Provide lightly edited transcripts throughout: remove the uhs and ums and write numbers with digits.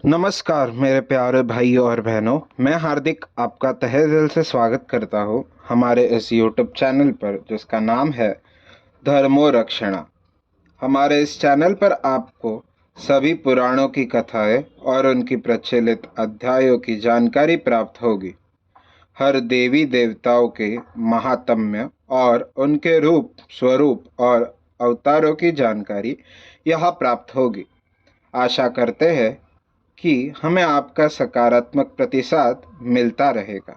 नमस्कार मेरे प्यारे भाइयों और बहनों, मैं हार्दिक आपका तहे दिल से स्वागत करता हूँ हमारे इस यूट्यूब चैनल पर जिसका नाम है धर्मो रक्षणा। हमारे इस चैनल पर आपको सभी पुराणों की कथाएं और उनकी प्रचलित अध्यायों की जानकारी प्राप्त होगी। हर देवी देवताओं के महात्म्य और उनके रूप स्वरूप और अवतारों की जानकारी यहाँ प्राप्त होगी। आशा करते हैं कि हमें आपका सकारात्मक प्रतिसाद मिलता रहेगा।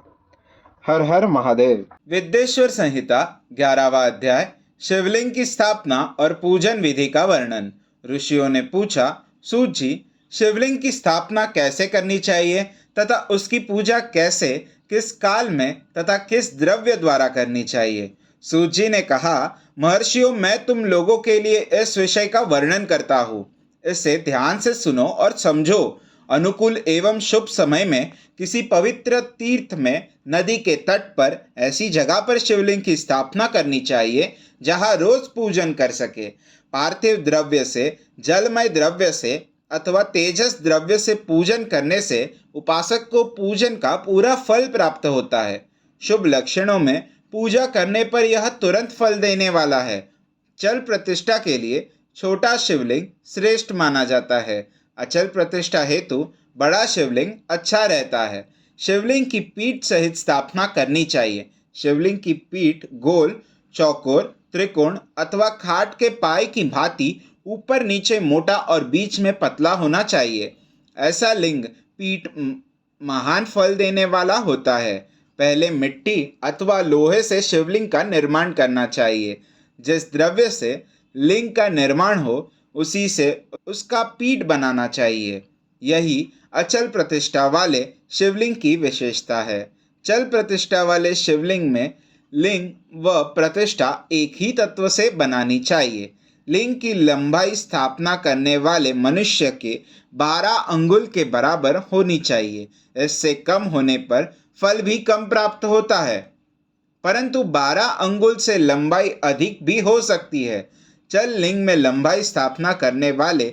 हर हर महादेव। विद्येश्वर संहिता 11वां अध्याय शिवलिंग की स्थापना और पूजन विधि का वर्णन। ऋषियों ने पूछा, सूत जी, शिवलिंग की स्थापना कैसे करनी चाहिए तथा उसकी पूजा कैसे, किस काल में तथा किस द्रव्य द्वारा करनी चाहिए। सूत जी ने कहा, महर्षियों, मैं तुम लोगों के लिए इस विषय का वर्णन करता हूँ। इसे ध्यान से सुनो और समझो। अनुकूल एवं शुभ समय में किसी पवित्र तीर्थ में, नदी के तट पर, ऐसी जगह पर शिवलिंग की स्थापना करनी चाहिए जहां रोज पूजन कर सके। पार्थिव द्रव्य से, जलमय द्रव्य से अथवा तेजस द्रव्य से पूजन करने से उपासक को पूजन का पूरा फल प्राप्त होता है। शुभ लक्षणों में पूजा करने पर यह तुरंत फल देने वाला है। चल प्रतिष्ठा के लिए छोटा शिवलिंग श्रेष्ठ माना जाता है। अचल प्रतिष्ठा हेतु बड़ा शिवलिंग अच्छा रहता है। शिवलिंग की पीठ सहित स्थापना करनी चाहिए। शिवलिंग की पीठ गोल, चौकोर, त्रिकोण अथवा खाट के पाए की भांति ऊपर नीचे मोटा और बीच में पतला होना चाहिए। ऐसा लिंग पीठ महान फल देने वाला होता है। पहले मिट्टी अथवा लोहे से शिवलिंग का निर्माण करना चाहिए। जिस द्रव्य से लिंग का निर्माण हो उसी से उसका पीठ बनाना चाहिए। यही अचल प्रतिष्ठा वाले शिवलिंग की विशेषता है। चल प्रतिष्ठा वाले शिवलिंग में लिंग व प्रतिष्ठा एक ही तत्व से बनानी चाहिए। लिंग की लंबाई स्थापना करने वाले मनुष्य के 12 अंगुल के बराबर होनी चाहिए। इससे कम होने पर फल भी कम प्राप्त होता है, परंतु 12 अंगुल से लंबाई अधिक भी हो सकती है। चल लिंग में लंबाई स्थापना करने वाले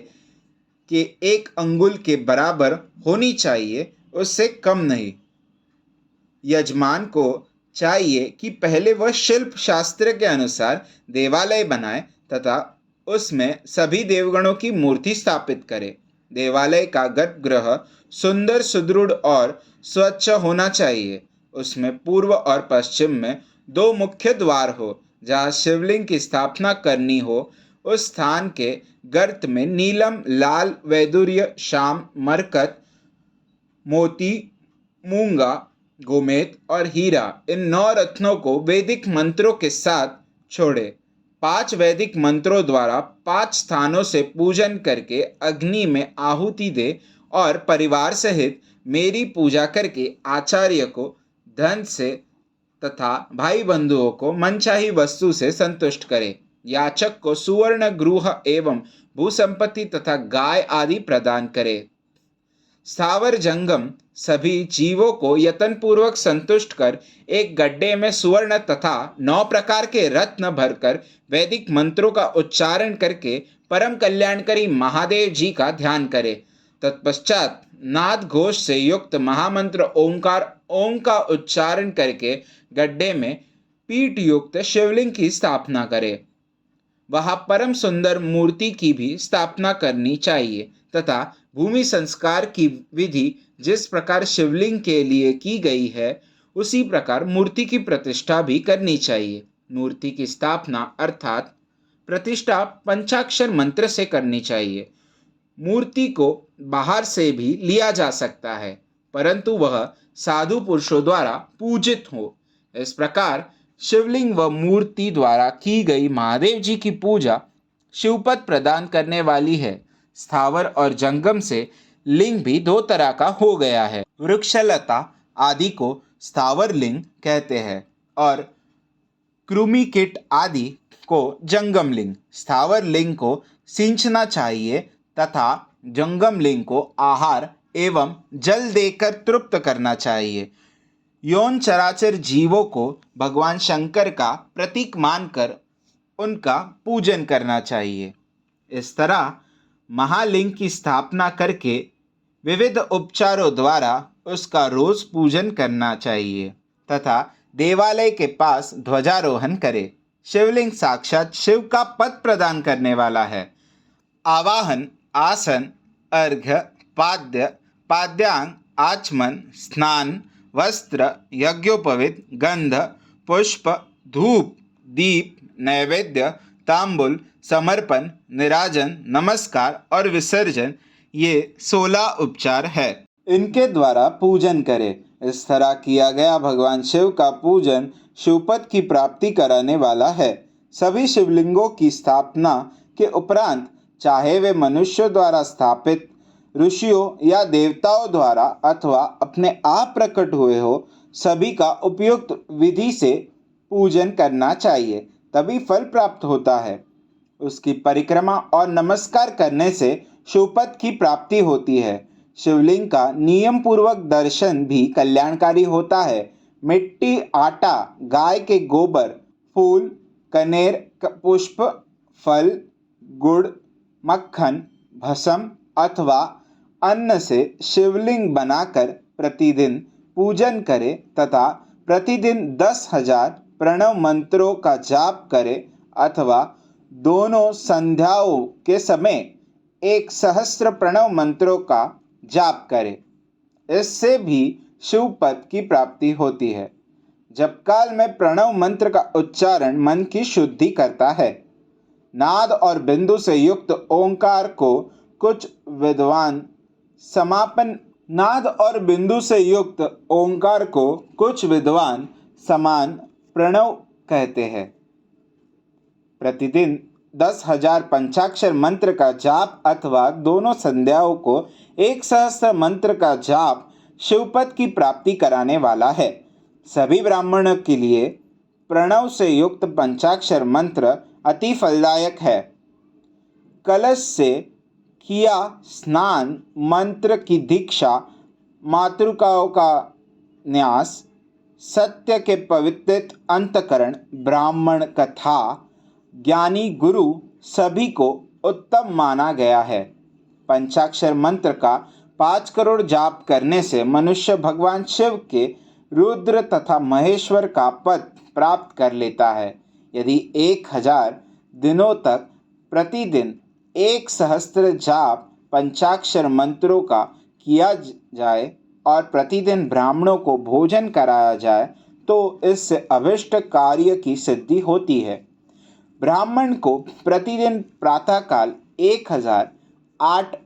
के 1 अंगुल के बराबर होनी चाहिए, उससे कम नहीं। यजमान को चाहिए कि पहले वह शिल्प शास्त्र के अनुसार देवालय बनाए तथा उसमें सभी देवगणों की मूर्ति स्थापित करे। देवालय का गर्भगृह सुंदर, सुदृढ़ और स्वच्छ होना चाहिए। उसमें पूर्व और पश्चिम में 2 मुख्य द्वार हो। जहाँ शिवलिंग की स्थापना करनी हो उस स्थान के गर्त में नीलम, लाल, वैदुर्य, शाम, मरकत, मोती, मूंगा, गोमेद और हीरा, इन 9 रत्नों को वैदिक मंत्रों के साथ छोड़े। 5 वैदिक मंत्रों द्वारा 5 स्थानों से पूजन करके अग्नि में आहुति दे और परिवार सहित मेरी पूजा करके आचार्य को धन से तथा भाई बंधुओं को मनचाही वस्तु से संतुष्ट करे। याचक को सुवर्ण, गृह एवं भूसंपत्ति तथा गाय आदि प्रदान करे। स्थावर जंगम सभी जीवों को यत्न पूर्वक संतुष्ट कर एक गड्ढे में सुवर्ण तथा 9 प्रकार के रत्न भरकर वैदिक मंत्रों का उच्चारण करके परम कल्याणकारी महादेव जी का ध्यान करे। तत्पश्चात नाद घोष से युक्त महामंत्र ओंकार ओम का उच्चारण करके गड्ढे में पीठ युक्त शिवलिंग की स्थापना करे। वहाँ परम सुंदर मूर्ति की भी स्थापना करनी चाहिए तथा भूमि संस्कार की विधि जिस प्रकार शिवलिंग के लिए की गई है उसी प्रकार मूर्ति की प्रतिष्ठा भी करनी चाहिए। मूर्ति की स्थापना अर्थात प्रतिष्ठा पंचाक्षर मंत्र से करनी चाहिए। मूर्ति को बाहर से भी लिया जा सकता है, परंतु वह साधु पुरुषों द्वारा पूजित हो। इस प्रकार शिवलिंग व मूर्ति द्वारा की गई महादेव जी की पूजा शिवपद प्रदान करने वाली है। स्थावर और जंगम से लिंग भी 2 तरह का हो गया है। वृक्षलता आदि को स्थावर लिंग कहते हैं और कृमि कीट आदि को जंगम लिंग। स्थावर लिंग को सिंचना चाहिए तथा जंगम लिंग को आहार एवं जल देकर तृप्त करना चाहिए। यौन चराचर जीवों को भगवान शंकर का प्रतीक मानकर उनका पूजन करना चाहिए। इस तरह महालिंग की स्थापना करके विविध उपचारों द्वारा उसका रोज पूजन करना चाहिए तथा देवालय के पास ध्वजारोहण करे। शिवलिंग साक्षात शिव का पद प्रदान करने वाला है। आवाहन, आसन, अर्घ्य, पाद्य, पाद्यांग, आचमन, स्नान, वस्त्र, यज्ञोपवीत, गंध, पुष्प, धूप, दीप, नैवेद्य, तांबुल, समर्पण, निराजन, नमस्कार और विसर्जन, ये 16 उपचार है। इनके द्वारा पूजन करें। इस तरह किया गया भगवान शिव का पूजन शिवपद की प्राप्ति कराने वाला है। सभी शिवलिंगों की स्थापना के उपरांत, चाहे वे मनुष्यों द्वारा स्थापित, ऋषियों या देवताओं द्वारा अथवा अपने आप प्रकट हुए हो, सभी का उपयुक्त विधि से पूजन करना चाहिए, तभी फल प्राप्त होता है। उसकी परिक्रमा और नमस्कार करने से शिवपद की प्राप्ति होती है। शिवलिंग का नियम पूर्वक दर्शन भी कल्याणकारी होता है। मिट्टी, आटा, गाय के गोबर, फूल, कनेर, पुष्प, फल, गुड़, मक्खन, भस्म अथवा अन्न से शिवलिंग बनाकर प्रतिदिन पूजन करे तथा प्रतिदिन 10,000 प्रणव मंत्रों का जाप करे अथवा दोनों संध्याओं के समय 1 सहस्त्र प्रणव मंत्रों का जाप करे। इससे भी शिवपद की प्राप्ति होती है। जप काल में प्रणव मंत्र का उच्चारण मन की शुद्धि करता है। नाद और बिंदु से युक्त ओंकार को कुछ विद्वान समान प्रणव कहते हैं। प्रतिदिन 10,000 पंचाक्षर मंत्र का जाप अथवा दोनों संध्याओं को 1 सहस्त्र मंत्र का जाप शिवपद की प्राप्ति कराने वाला है। सभी ब्राह्मणों के लिए प्रणव से युक्त पंचाक्षर मंत्र अति फलदायक है। कलश से किया स्नान, मंत्र की दीक्षा, मातृकाओं का न्यास, सत्य के पवित्र अंतकरण, ब्राह्मण कथा, ज्ञानी गुरु सभी को उत्तम माना गया है। पंचाक्षर मंत्र का 5 करोड़ जाप करने से मनुष्य भगवान शिव के रुद्र तथा महेश्वर का पद प्राप्त कर लेता है। यदि 1000 दिनों तक प्रतिदिन 1 सहस्त्र जाप पंचाक्षर मंत्रों का किया जाए और प्रतिदिन ब्राह्मणों को भोजन कराया जाए तो इससे अभिष्ट कार्य की सिद्धि होती है। ब्राह्मण को प्रतिदिन प्रातःकाल 1008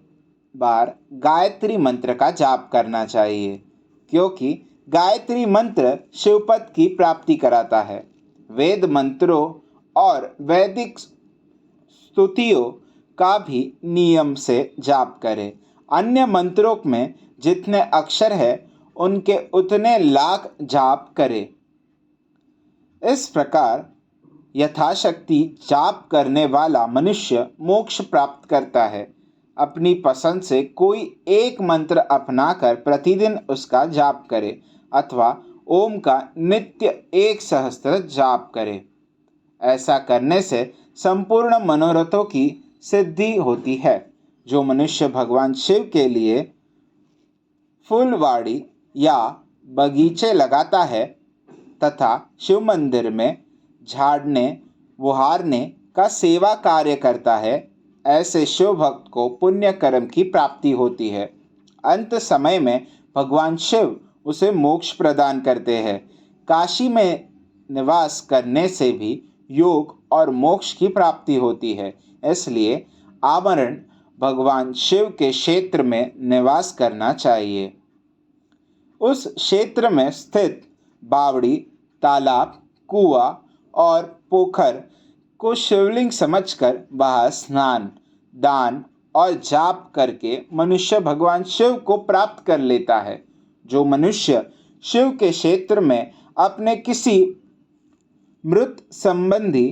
बार गायत्री मंत्र का जाप करना चाहिए, क्योंकि गायत्री मंत्र शिवपद की प्राप्ति कराता है। वेद मंत्रों और वैदिक स्तुतियों का भी नियम से जाप करें। अन्य मंत्रों में जितने अक्षर है उनके उतने लाख जाप करें। इस प्रकार यथाशक्ति जाप करने वाला मनुष्य मोक्ष प्राप्त करता है। अपनी पसंद से कोई एक मंत्र अपनाकर प्रतिदिन उसका जाप करे अथवा ओम का नित्य 1 सहस्त्र जाप करे। ऐसा करने से संपूर्ण मनोरथों की सिद्धि होती है। जो मनुष्य भगवान शिव के लिए फूलवाड़ी या बगीचे लगाता है तथा शिव मंदिर में झाड़ने बुहारने का सेवा कार्य करता है, ऐसे शिव भक्त को पुण्य कर्म की प्राप्ति होती है। अंत समय में भगवान शिव उसे मोक्ष प्रदान करते हैं। काशी में निवास करने से भी योग और मोक्ष की प्राप्ति होती है। इसलिए आमरण भगवान शिव के क्षेत्र में निवास करना चाहिए। उस क्षेत्र में स्थित बावड़ी, तालाब, कुआं और पोखर को शिवलिंग समझकर वहाँ स्नान, दान और जाप करके मनुष्य भगवान शिव को प्राप्त कर लेता है। जो मनुष्य शिव के क्षेत्र में अपने किसी मृत संबंधी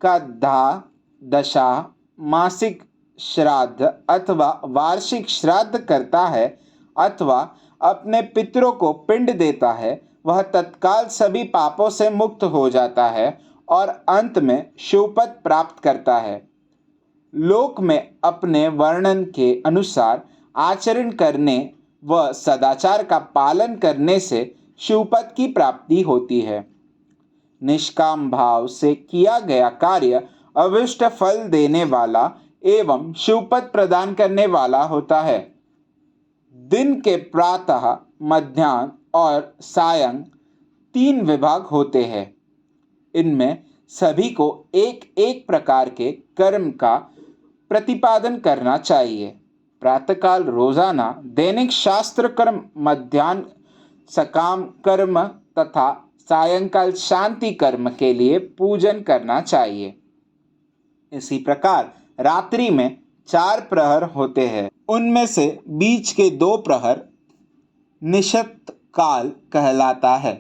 का दाह, दशा, मासिक श्राद्ध अथवा वार्षिक श्राद्ध करता है अथवा अपने पितरों को पिंड देता है, वह तत्काल सभी पापों से मुक्त हो जाता है और अंत में शिवपद प्राप्त करता है। लोक में अपने वर्णन के अनुसार आचरण करने व सदाचार का पालन करने से शिवपद की प्राप्ति होती है। निष्काम भाव से किया गया कार्य अभिष्ट फल देने वाला एवं शिवपद प्रदान करने वाला होता है। दिन के प्रातः, मध्याह्न और सायं 3 विभाग होते हैं। इनमें सभी को एक एक प्रकार के कर्म का प्रतिपादन करना चाहिए। प्रातःकाल रोजाना दैनिक शास्त्र कर्म, मध्याह्न सकाम कर्म तथा सायंकाल शांति कर्म के लिए पूजन करना चाहिए। इसी प्रकार रात्रि में 4 प्रहर होते हैं। उनमें से बीच के 2 प्रहर निषत काल कहलाता है।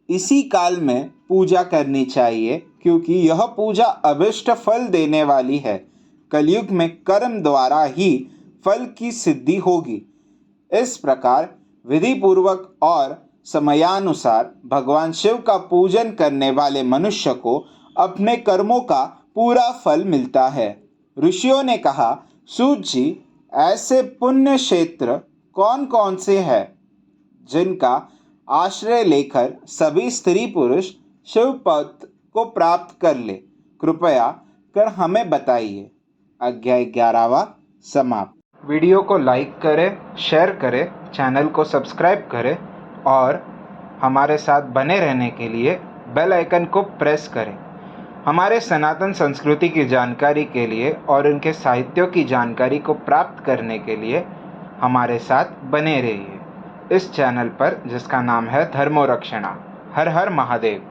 इसी काल में पूजा करनी चाहिए क्योंकि यह पूजा अभिष्ट फल देने वाली है। कलयुग में कर्म द्वारा ही फल की सिद्धि होगी। इस प्रकार विधि पूर्वक और समयानुसार भगवान शिव का पूजन करने वाले मनुष्य को अपने कर्मों का पूरा फल मिलता है। ऋषियों ने कहा, सूत जी, ऐसे पुण्य क्षेत्र कौन कौन से हैं जिनका आश्रय लेकर सभी स्त्री पुरुष शिवपद को प्राप्त कर ले? कृपया कर हमें बताइए। अध्याय 11वां समाप्त। वीडियो को लाइक करें, शेयर करें, चैनल को सब्सक्राइब करें और हमारे साथ बने रहने के लिए बेल आइकन को प्रेस करें। हमारे सनातन संस्कृति की जानकारी के लिए और उनके साहित्यों की जानकारी को प्राप्त करने के लिए हमारे साथ बने रहिए इस चैनल पर, जिसका नाम है धर्मो रक्षणा। हर हर महादेव।